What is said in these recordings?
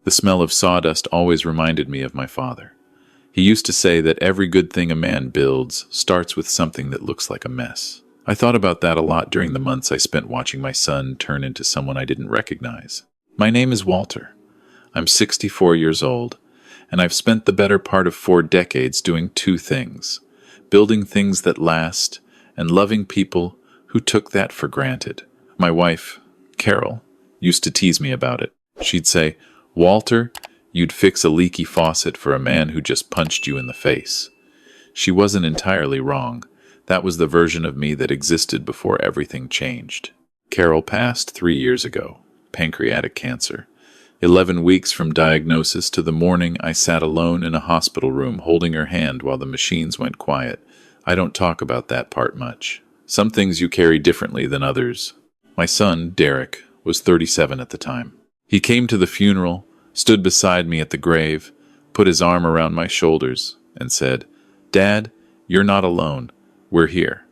The smell of sawdust always reminded me of my father. He used to say that every good thing a man builds starts with something that looks like a mess. I thought about that a lot during the months I spent watching my son turn into someone I didn't recognize. My name is Walter. I'm 64 years old, and I've spent the better part of 4 decades doing 2 things: building things that last and loving people who took that for granted. My wife, Carol, used to tease me about it. She'd say, "Walter, you'd fix a leaky faucet for a man who just punched you in the face." She wasn't entirely wrong. That was the version of me that existed before everything changed. Carol passed 3 years ago, pancreatic cancer. 11 weeks from diagnosis to the morning I sat alone in a hospital room holding her hand while the machines went quiet. I don't talk about that part much. Some things you carry differently than others. My son, Derek, was 37 at the time. He came to the funeral, stood beside me at the grave, put his arm around my shoulders, and said, "Dad, you're not alone. We're here."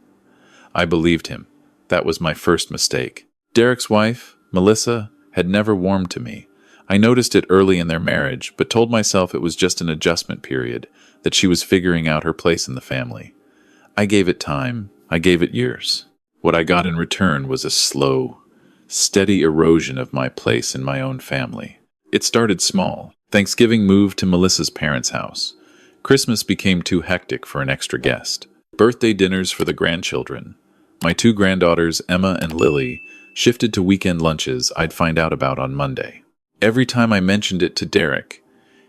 I believed him. That was my first mistake. Derek's wife, Melissa, had never warmed to me. I noticed it early in their marriage, but told myself it was just an adjustment period, that she was figuring out her place in the family. I gave it time. I gave it years. What I got in return was a slow, steady erosion of my place in my own family. It started small. Thanksgiving moved to Melissa's parents' house. Christmas became too hectic for an extra guest. Birthday dinners for the grandchildren. My 2 granddaughters, Emma and Lily, shifted to weekend lunches I'd find out about on Monday. Every time I mentioned it to Derek,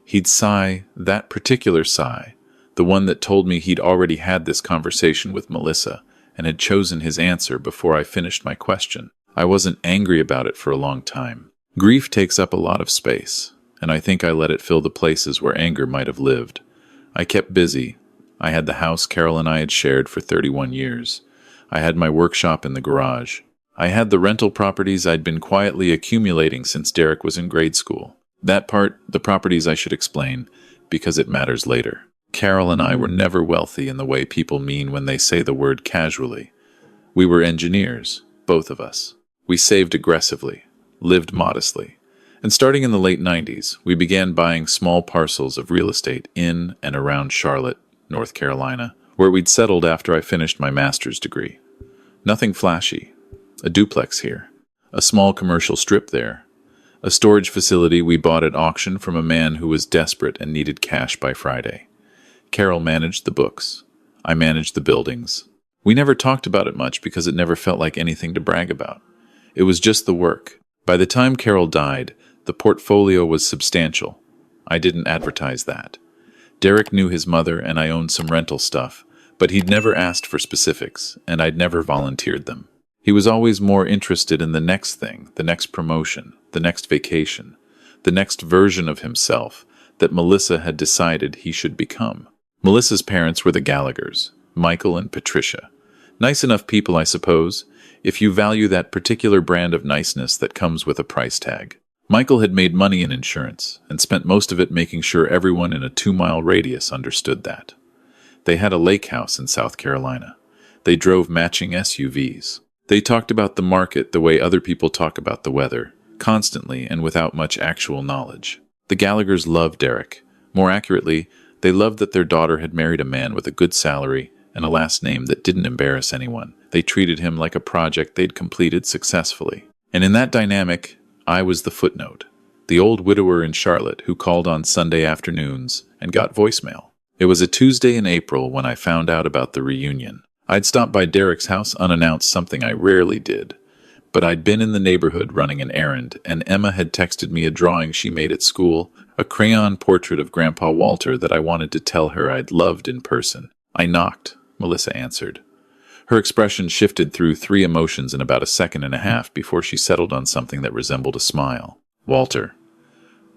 he'd sigh, that particular sigh, the one that told me he'd already had this conversation with Melissa and had chosen his answer before I finished my question. I wasn't angry about it for a long time. Grief takes up a lot of space, and I think I let it fill the places where anger might have lived. I kept busy. I had the house Carol and I had shared for 31 years. I had my workshop in the garage. I had the rental properties I'd been quietly accumulating since Derek was in grade school. That part, the properties, I should explain, because it matters later. Carol and I were never wealthy in the way people mean when they say the word casually. We were engineers, both of us. We saved aggressively, lived modestly, and starting in the late 90s, we began buying small parcels of real estate in and around Charlotte, North Carolina, where we'd settled after I finished my master's degree. Nothing flashy. A duplex here, a small commercial strip there, a storage facility we bought at auction from a man who was desperate and needed cash by Friday. Carol managed the books. I managed the buildings. We never talked about it much because it never felt like anything to brag about. It was just the work. By the time Carol died, the portfolio was substantial. I didn't advertise that. Derek knew his mother and I owned some rental stuff, but he'd never asked for specifics, and I'd never volunteered them. He was always more interested in the next thing, the next promotion, the next vacation, the next version of himself that Melissa had decided he should become. Melissa's parents were the Gallaghers, Michael and Patricia. Nice enough people, I suppose, if you value that particular brand of niceness that comes with a price tag. Michael had made money in insurance and spent most of it making sure everyone in a 2-mile radius understood that. They had a lake house in South Carolina. They drove matching SUVs. They talked about the market the way other people talk about the weather, constantly and without much actual knowledge. The Gallaghers loved Derek. More accurately, they loved that their daughter had married a man with a good salary and a last name that didn't embarrass anyone. They treated him like a project they'd completed successfully. And in that dynamic, I was the footnote, the old widower in Charlotte who called on Sunday afternoons and got voicemail. It was a Tuesday in April when I found out about the reunion. I'd stopped by Derek's house unannounced, something I rarely did. But I'd been in the neighborhood running an errand, and Emma had texted me a drawing she made at school, a crayon portrait of Grandpa Walter that I wanted to tell her I'd loved in person. I knocked. Melissa answered. Her expression shifted through 3 emotions in about a second and a half before she settled on something that resembled a smile. "Walter,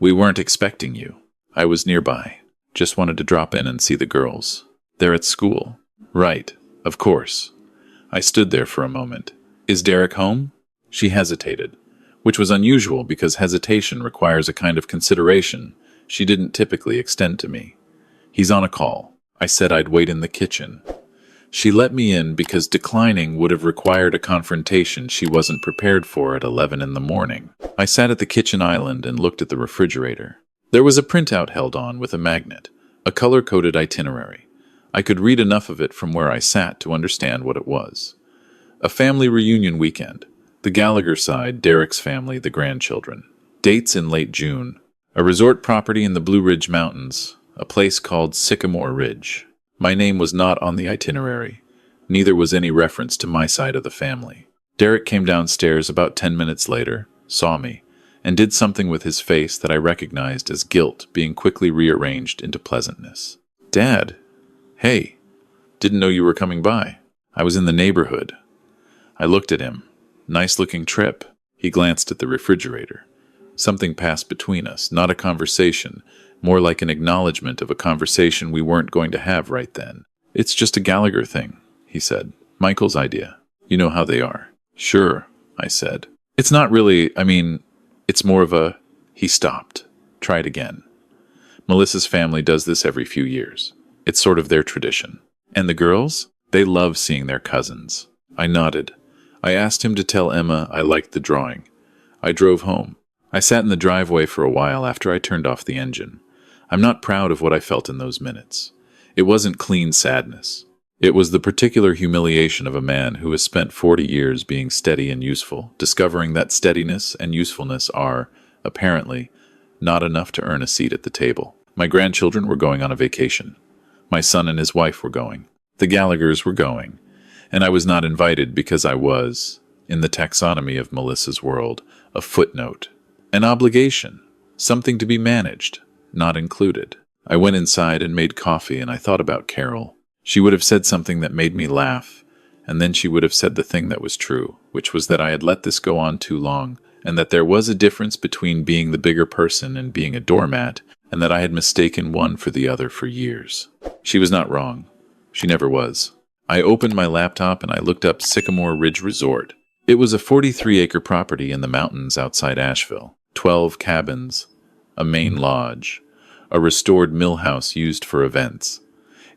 we weren't expecting you. I was nearby. Just wanted to drop in and see the girls. They're at school." "Right. Of course." I stood there for a moment. "Is Derek home?" She hesitated, which was unusual because hesitation requires a kind of consideration she didn't typically extend to me. "He's on a call." I said I'd wait in the kitchen. She let me in because declining would have required a confrontation she wasn't prepared for at 11 in the morning. I sat at the kitchen island and looked at the refrigerator. There was a printout held on with a magnet, a color-coded itinerary. I could read enough of it from where I sat to understand what it was. A family reunion weekend. The Gallagher side, Derek's family, the grandchildren. Dates in late June. A resort property in the Blue Ridge Mountains, a place called Sycamore Ridge. My name was not on the itinerary. Neither was any reference to my side of the family. Derek came downstairs about 10 minutes later, saw me, and did something with his face that I recognized as guilt being quickly rearranged into pleasantness. "Dad, hey, didn't know you were coming by. I was in the neighborhood." I looked at him. "Nice-looking trip." He glanced at the refrigerator. Something passed between us, not a conversation, more like an acknowledgement of a conversation we weren't going to have right then. "It's just a Gallagher thing," he said. "Michael's idea. You know how they are." "Sure," I said. "It's not really, it's more of a..." He stopped. "Try it again. Melissa's family does this every few years. It's sort of their tradition. And the girls? They love seeing their cousins." I nodded. I asked him to tell Emma I liked the drawing. I drove home. I sat in the driveway for a while after I turned off the engine. I'm not proud of what I felt in those minutes. It wasn't clean sadness. It was the particular humiliation of a man who has spent 40 years being steady and useful, discovering that steadiness and usefulness are, apparently, not enough to earn a seat at the table. My grandchildren were going on a vacation. My son and his wife were going. The Gallaghers were going. And I was not invited because I was, in the taxonomy of Melissa's world, a footnote. An obligation, something to be managed, not included. I went inside and made coffee, and I thought about Carol. She would have said something that made me laugh, and then she would have said the thing that was true, which was that I had let this go on too long, and that there was a difference between being the bigger person and being a doormat, and that I had mistaken one for the other for years. She was not wrong. She never was. I opened my laptop and I looked up Sycamore Ridge Resort. It was a 43-acre property in the mountains outside Asheville. 12 cabins, a main lodge, a restored mill house used for events.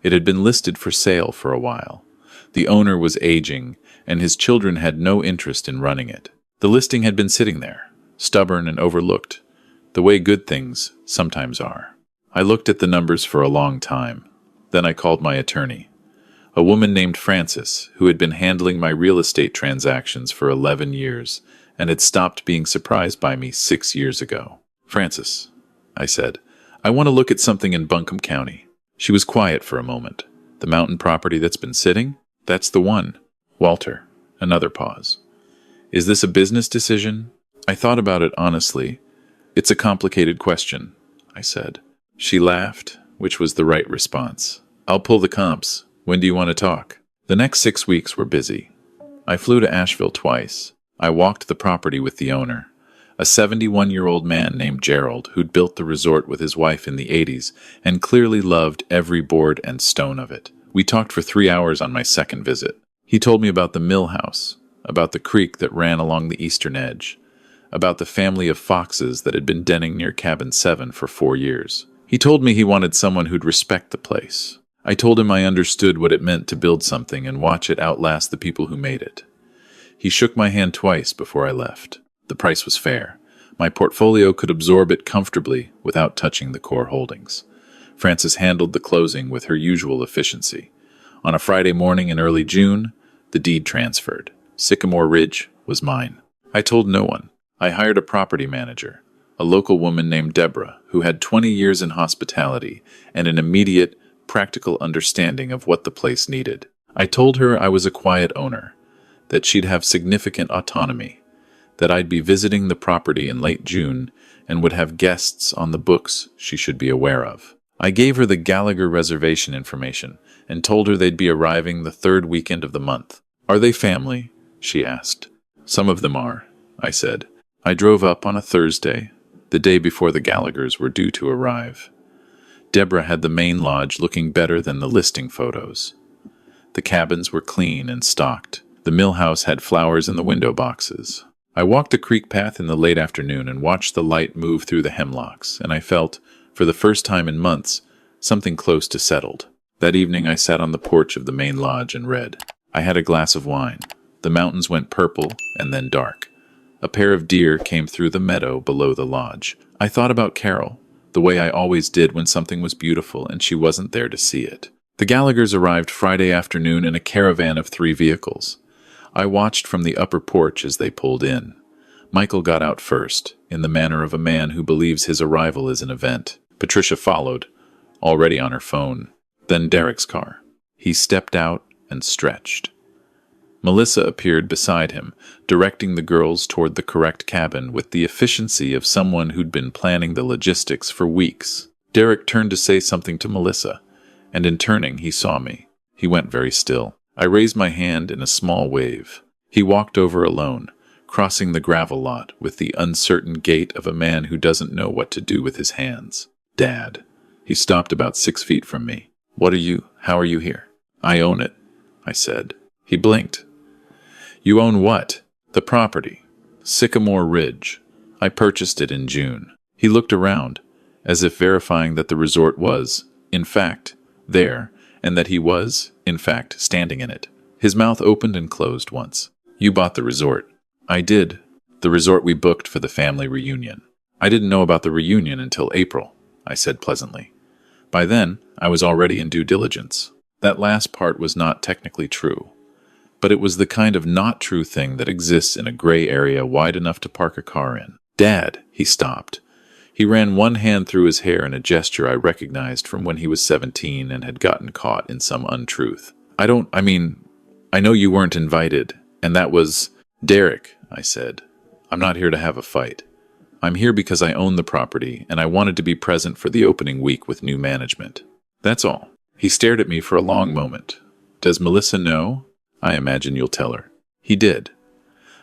It had been listed for sale for a while. The owner was aging, and his children had no interest in running it. The listing had been sitting there, stubborn and overlooked, the way good things sometimes are. I looked at the numbers for a long time. Then I called my attorney, a woman named Frances, who had been handling my real estate transactions for 11 years and had stopped being surprised by me 6 years ago. "Frances," I said, "I want to look at something in Buncombe County." She was quiet for a moment. "The mountain property that's been sitting? That's the one." "Walter." Another pause. "Is this a business decision?" I thought about it honestly. "It's a complicated question," I said. She laughed, which was the right response. "I'll pull the comps. When do you want to talk?" The next 6 weeks were busy. I flew to Asheville twice. I walked the property with the owner, a 71-year-old man named Gerald who'd built the resort with his wife in the 80s and clearly loved every board and stone of it. We talked for 3 hours on my second visit. He told me about the mill house, about the creek that ran along the eastern edge, about the family of foxes that had been denning near Cabin 7 for 4 years. He told me he wanted someone who'd respect the place. I told him I understood what it meant to build something and watch it outlast the people who made it. He shook my hand twice before I left. The price was fair. My portfolio could absorb it comfortably without touching the core holdings. Frances handled the closing with her usual efficiency. On a Friday morning in early June, the deed transferred. Sycamore Ridge was mine. I told no one. I hired a property manager, a local woman named Deborah, who had 20 years in hospitality and an immediate, practical understanding of what the place needed. I told her I was a quiet owner, that she'd have significant autonomy, that I'd be visiting the property in late June and would have guests on the books she should be aware of. I gave her the Gallagher reservation information and told her they'd be arriving the 3rd weekend of the month. "Are they family?" she asked. "Some of them are," I said. I drove up on a Thursday, the day before the Gallaghers were due to arrive. Deborah had the main lodge looking better than the listing photos. The cabins were clean and stocked. The mill house had flowers in the window boxes. I walked the creek path in the late afternoon and watched the light move through the hemlocks, and I felt, for the first time in months, something close to settled. That evening I sat on the porch of the main lodge and read. I had a glass of wine. The mountains went purple and then dark. A pair of deer came through the meadow below the lodge. I thought about Carol, the way I always did when something was beautiful and she wasn't there to see it. The Gallaghers arrived Friday afternoon in a caravan of 3 vehicles. I watched from the upper porch as they pulled in. Michael got out first, in the manner of a man who believes his arrival is an event. Patricia followed, already on her phone. Then Derek's car. He stepped out and stretched. Melissa appeared beside him, directing the girls toward the correct cabin with the efficiency of someone who'd been planning the logistics for weeks. Derek turned to say something to Melissa, and in turning he saw me. He went very still. I raised my hand in a small wave. He walked over alone, crossing the gravel lot with the uncertain gait of a man who doesn't know what to do with his hands. Dad. He stopped about 6 feet from me. How are you here? I own it, I said. He blinked. You own what? The property. Sycamore Ridge. I purchased it in June. He looked around, as if verifying that the resort was, in fact, there, and that he was, in fact, standing in it. His mouth opened and closed once. You bought the resort. I did. The resort we booked for the family reunion. I didn't know about the reunion until April, I said pleasantly. By then, I was already in due diligence. That last part was not technically true, but it was the kind of not true thing that exists in a gray area wide enough to park a car in. Dad, he stopped. He ran one hand through his hair in a gesture I recognized from when he was 17 and had gotten caught in some untruth. I know you weren't invited, and that was... Derek, I said. I'm not here to have a fight. I'm here because I own the property, and I wanted to be present for the opening week with new management. That's all. He stared at me for a long moment. Does Melissa know? I imagine you'll tell her. He did.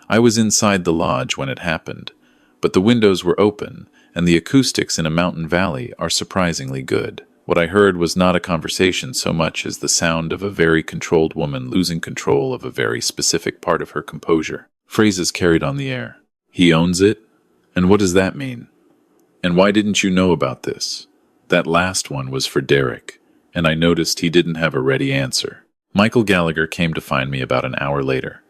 I was inside the lodge when it happened, but the windows were open, and the acoustics in a mountain valley are surprisingly good. What I heard was not a conversation so much as the sound of a very controlled woman losing control of a very specific part of her composure. Phrases carried on the air. He owns it? And what does that mean? And why didn't you know about this? That last one was for Derek, and I noticed he didn't have a ready answer. Michael Gallagher came to find me about an hour later.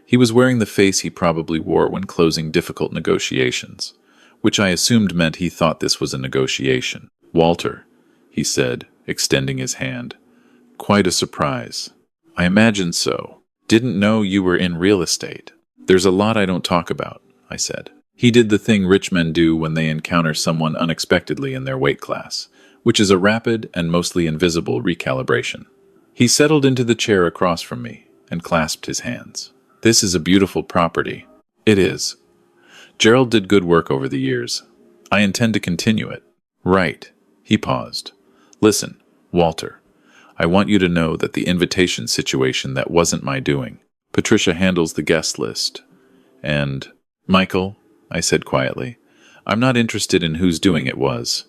He was wearing the face he probably wore when closing difficult negotiations, which I assumed meant he thought this was a negotiation. Walter, he said, extending his hand. Quite a surprise. I imagine so. Didn't know you were in real estate. There's a lot I don't talk about, I said. He did the thing rich men do when they encounter someone unexpectedly in their weight class, which is a rapid and mostly invisible recalibration. He settled into the chair across from me and clasped his hands. This is a beautiful property. It is. Gerald did good work over the years. I intend to continue it. Right. He paused. Listen, Walter, I want you to know that the invitation situation that wasn't my doing. Patricia handles the guest list. And, Michael, I said quietly, I'm not interested in whose doing it was.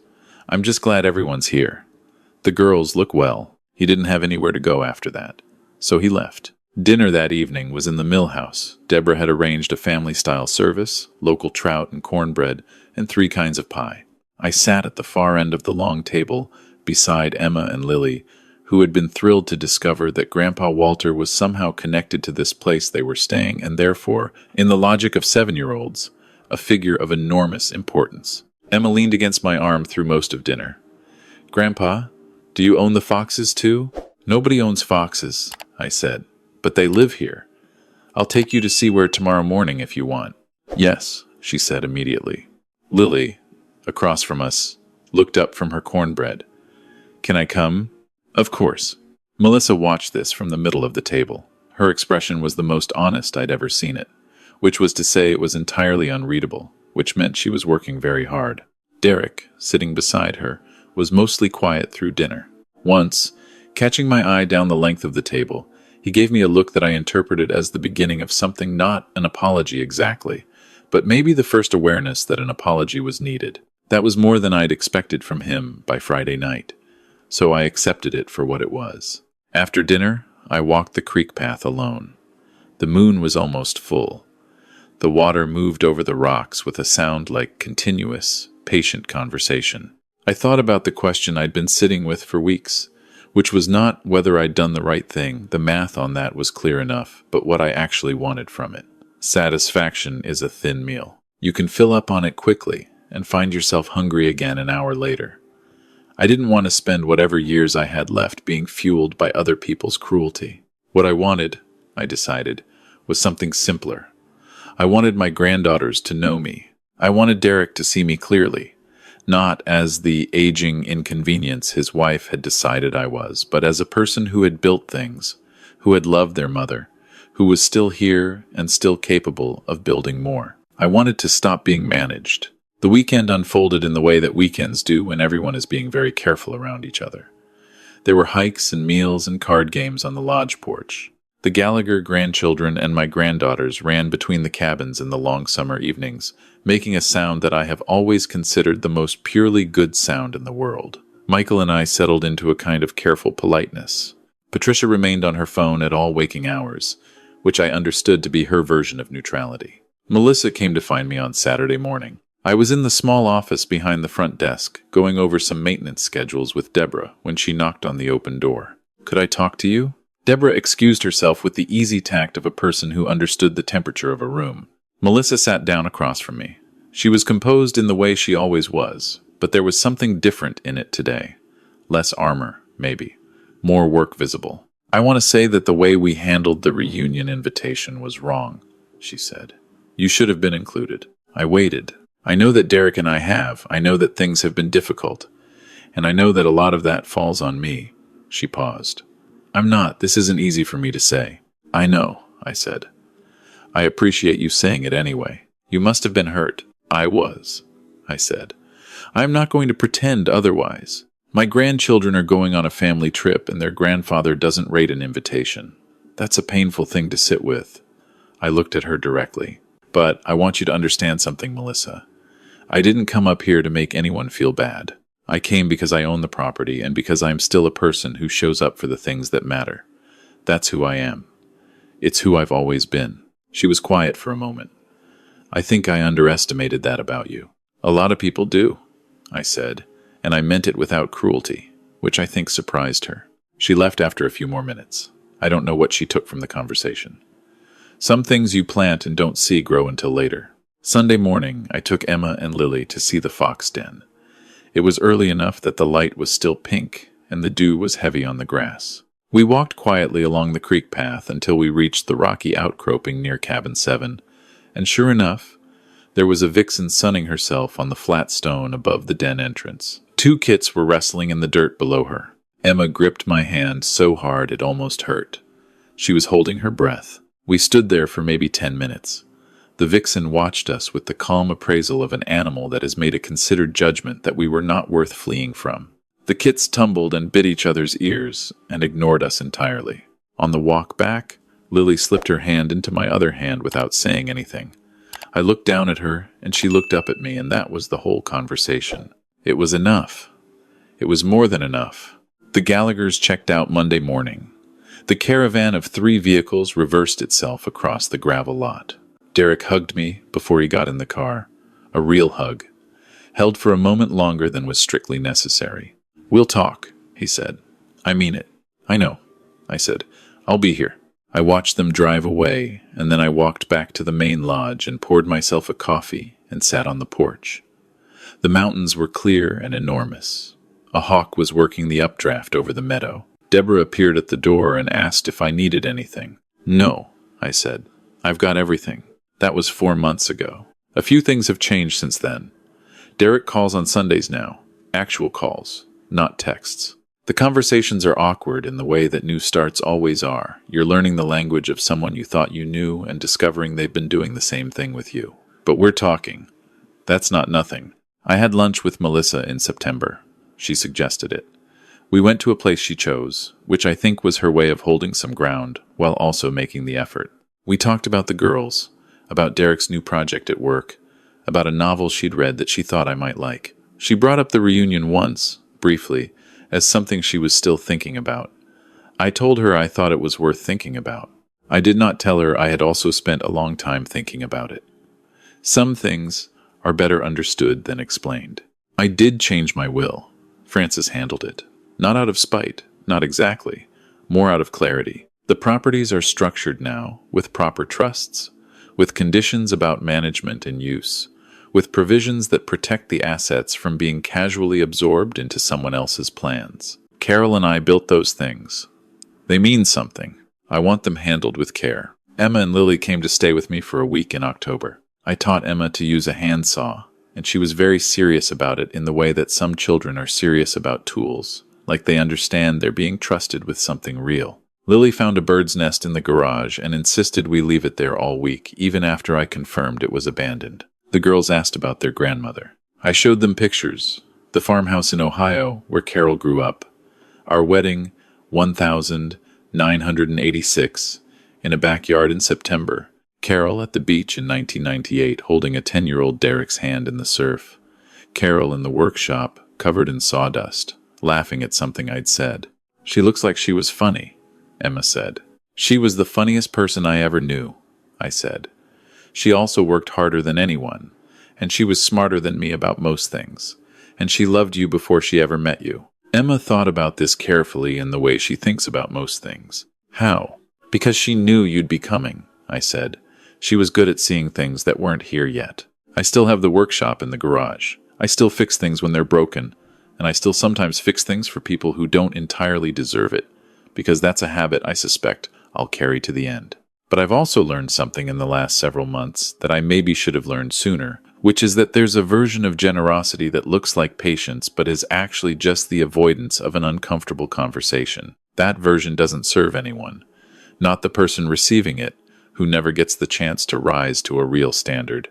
I'm just glad everyone's here. The girls look well. He didn't have anywhere to go after that, so he left. Dinner that evening was in the mill house. Deborah had arranged a family-style service, local trout and cornbread, and 3 kinds of pie. I sat at the far end of the long table, beside Emma and Lily, who had been thrilled to discover that Grandpa Walter was somehow connected to this place they were staying, and therefore, in the logic of 7-year-olds, a figure of enormous importance. Emma leaned against my arm through most of dinner. Grandpa, do you own the foxes too? Nobody owns foxes, I said, but they live here. I'll take you to see where tomorrow morning if you want. Yes, she said immediately. Lily, across from us, looked up from her cornbread. Can I come? Of course. Melissa watched this from the middle of the table. Her expression was the most honest I'd ever seen it, which was to say it was entirely unreadable, which meant she was working very hard. Derek, sitting beside her, was mostly quiet through dinner. Once, catching my eye down the length of the table, he gave me a look that I interpreted as the beginning of something, not an apology exactly, but maybe the first awareness that an apology was needed. That was more than I'd expected from him by Friday night, so I accepted it for what it was. After dinner, I walked the creek path alone. The moon was almost full. The water moved over the rocks with a sound like continuous, patient conversation. I thought about the question I'd been sitting with for weeks. which was not whether I'd done the right thing. The math on that was clear enough, but what I actually wanted from it. Satisfaction is a thin meal. You can fill up on it quickly and find yourself hungry again an hour later. I didn't want to spend whatever years I had left being fueled by other people's cruelty. What I wanted, I decided, was something simpler. I wanted my granddaughters to know me. I wanted Derek to see me clearly, not as the aging inconvenience his wife had decided I was, but as a person who had built things, who had loved their mother, who was still here and still capable of building more. I wanted to stop being managed. The weekend unfolded in the way that weekends do when everyone is being very careful around each other. There were hikes and meals and card games on the lodge porch. The Gallagher grandchildren and my granddaughters ran between the cabins in the long summer evenings, making a sound that I have always considered the most purely good sound in the world. Michael and I settled into a kind of careful politeness. Patricia remained on her phone at all waking hours, which I understood to be her version of neutrality. Melissa came to find me on Saturday morning. I was in the small office behind the front desk, going over some maintenance schedules with Deborah when she knocked on the open door. "Could I talk to you?" Deborah excused herself with the easy tact of a person who understood the temperature of a room. Melissa sat down across from me. She was composed in the way she always was, but there was something different in it today. Less armor, maybe. More work visible. "I want to say that the way we handled the reunion invitation was wrong," she said. "You should have been included." I waited. I know that Derek and I have. I know that things have been difficult. And I know that a lot of that falls on me. She paused. This isn't easy for me to say. "I know," I said. "I appreciate you saying it anyway. You must have been hurt." "I was," I said. "I'm not going to pretend otherwise. My grandchildren are going on a family trip and their grandfather doesn't rate an invitation. That's a painful thing to sit with." I looked at her directly. "But I want you to understand something, Melissa. I didn't come up here to make anyone feel bad. I came because I own the property and because I'm still a person who shows up for the things that matter. That's who I am. It's who I've always been." She was quiet for a moment. "I think I underestimated that about you." "A lot of people do," I said, and I meant it without cruelty, which I think surprised her. She left after a few more minutes. I don't know what she took from the conversation. Some things you plant and don't see grow until later. Sunday morning, I took Emma and Lily to see the fox den. It was early enough that the light was still pink and the dew was heavy on the grass. We walked quietly along the creek path until we reached the rocky outcropping near Cabin 7, and sure enough, there was a vixen sunning herself on the flat stone above the den entrance. 2 kits were wrestling in the dirt below her. Emma gripped my hand so hard it almost hurt. She was holding her breath. We stood there for maybe 10 minutes. The vixen watched us with the calm appraisal of an animal that has made a considered judgment that we were not worth fleeing from. The kits tumbled and bit each other's ears and ignored us entirely. On the walk back, Lily slipped her hand into my other hand without saying anything. I looked down at her, and she looked up at me, and that was the whole conversation. It was enough. It was more than enough. The Gallaghers checked out Monday morning. The caravan of 3 vehicles reversed itself across the gravel lot. Derek hugged me before he got in the car. A real hug. Held for a moment longer than was strictly necessary. "We'll talk," he said. "I mean it." "I know," I said. "I'll be here." I watched them drive away, and then I walked back to the main lodge and poured myself a coffee and sat on the porch. The mountains were clear and enormous. A hawk was working the updraft over the meadow. Deborah appeared at the door and asked if I needed anything. "No," I said. "I've got everything." That was 4 months ago. A few things have changed since then. Derek calls on Sundays now. Actual calls, not texts. The conversations are awkward in the way that new starts always are. You're learning the language of someone you thought you knew and discovering they've been doing the same thing with you. But we're talking. That's not nothing. I had lunch with Melissa in September. She suggested it. We went to a place she chose, which I think was her way of holding some ground while also making the effort. We talked about the girls, about Derek's new project at work, about a novel she'd read that she thought I might like. She brought up the reunion once, briefly, as something she was still thinking about. I told her I thought it was worth thinking about. I did not tell her I had also spent a long time thinking about it. Some things are better understood than explained. I did change my will. Frances handled it. Not out of spite, Not exactly. More out of clarity. The properties are structured now with proper trusts, with conditions about management and use, with provisions that protect the assets from being casually absorbed into someone else's plans. Carol and I built those things. They mean something. I want them handled with care. Emma and Lily came to stay with me for a week in October. I taught Emma to use a handsaw, and she was very serious about it in the way that some children are serious about tools, like they understand they're being trusted with something real. Lily found a bird's nest in the garage and insisted we leave it there all week, even after I confirmed it was abandoned. The girls asked about their grandmother. I showed them pictures. The farmhouse in Ohio, where Carol grew up. Our wedding, 1986, in a backyard in September. Carol at the beach in 1998, holding a 10-year-old Derek's hand in the surf. Carol in the workshop, covered in sawdust, laughing at something I'd said. She looks like she was funny, Emma said. She was the funniest person I ever knew, I said. She also worked harder than anyone, and she was smarter than me about most things, and she loved you before she ever met you. Emma thought about this carefully in the way she thinks about most things. How? Because she knew you'd be coming, I said. She was good at seeing things that weren't here yet. I still have the workshop in the garage. I still fix things when they're broken, and I still sometimes fix things for people who don't entirely deserve it, because that's a habit I suspect I'll carry to the end. But I've also learned something in the last several months that I maybe should have learned sooner, which is that there's a version of generosity that looks like patience but is actually just the avoidance of an uncomfortable conversation. That version doesn't serve anyone. Not the person receiving it, who never gets the chance to rise to a real standard,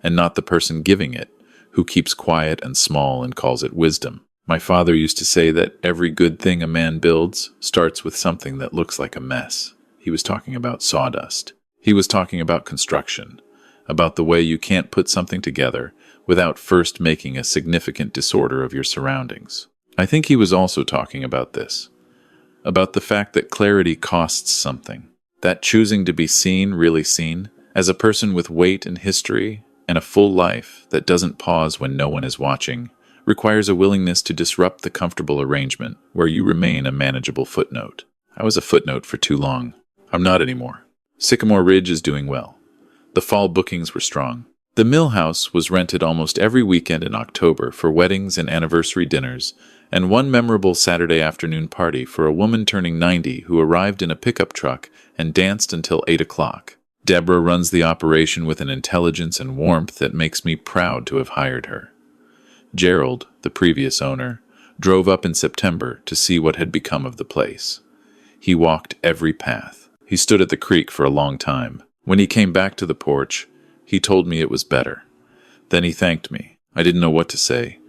and not the person giving it, who keeps quiet and small and calls it wisdom. My father used to say that every good thing a man builds starts with something that looks like a mess. He was talking about sawdust. He was talking about construction, about the way you can't put something together without first making a significant disorder of your surroundings. I think he was also talking about this, about the fact that clarity costs something, that choosing to be seen, really seen, as a person with weight and history and a full life that doesn't pause when no one is watching, requires a willingness to disrupt the comfortable arrangement where you remain a manageable footnote. I was a footnote for too long. I'm not anymore. Sycamore Ridge is doing well. The fall bookings were strong. The Mill House was rented almost every weekend in October for weddings and anniversary dinners, and one memorable Saturday afternoon party for a woman turning 90 who arrived in a pickup truck and danced until 8 o'clock. Deborah runs the operation with an intelligence and warmth that makes me proud to have hired her. Gerald, the previous owner, drove up in September to see what had become of the place. He walked every path. He stood at the creek for a long time. When he came back to the porch, he told me it was better. Then he thanked me. I didn't know what to say,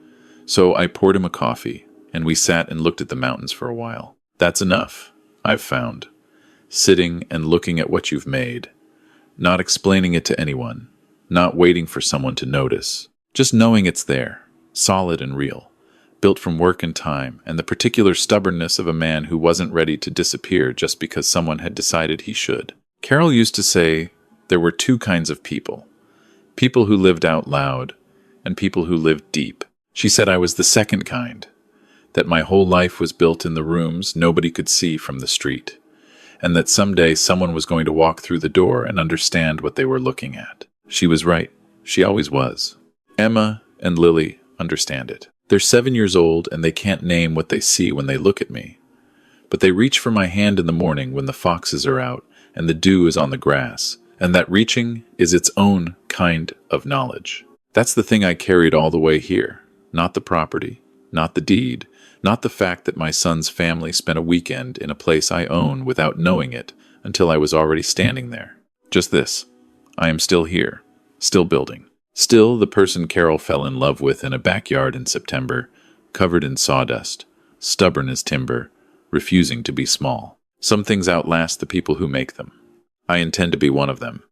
so I poured him a coffee, and we sat and looked at the mountains for a while. That's enough, I've found. Sitting and looking at what you've made. Not explaining it to anyone. Not waiting for someone to notice. Just knowing it's there. Solid and real, built from work and time, and the particular stubbornness of a man who wasn't ready to disappear just because someone had decided he should. Carol used to say there were two kinds of people. People who lived out loud, and people who lived deep. She said I was the second kind, that my whole life was built in the rooms nobody could see from the street, and that someday someone was going to walk through the door and understand what they were looking at. She was right. She always was. Emma and Lily understand it. They're 7 years old and they can't name what they see when they look at me. But they reach for my hand in the morning when the foxes are out and the dew is on the grass, and that reaching is its own kind of knowledge. That's the thing I carried all the way here. Not the property, not the deed, not the fact that my son's family spent a weekend in a place I own without knowing it until I was already standing there. Just this. I am still here, still building. Still the person Carol fell in love with in a backyard in September, covered in sawdust, stubborn as timber, refusing to be small. Some things outlast the people who make them. I intend to be one of them.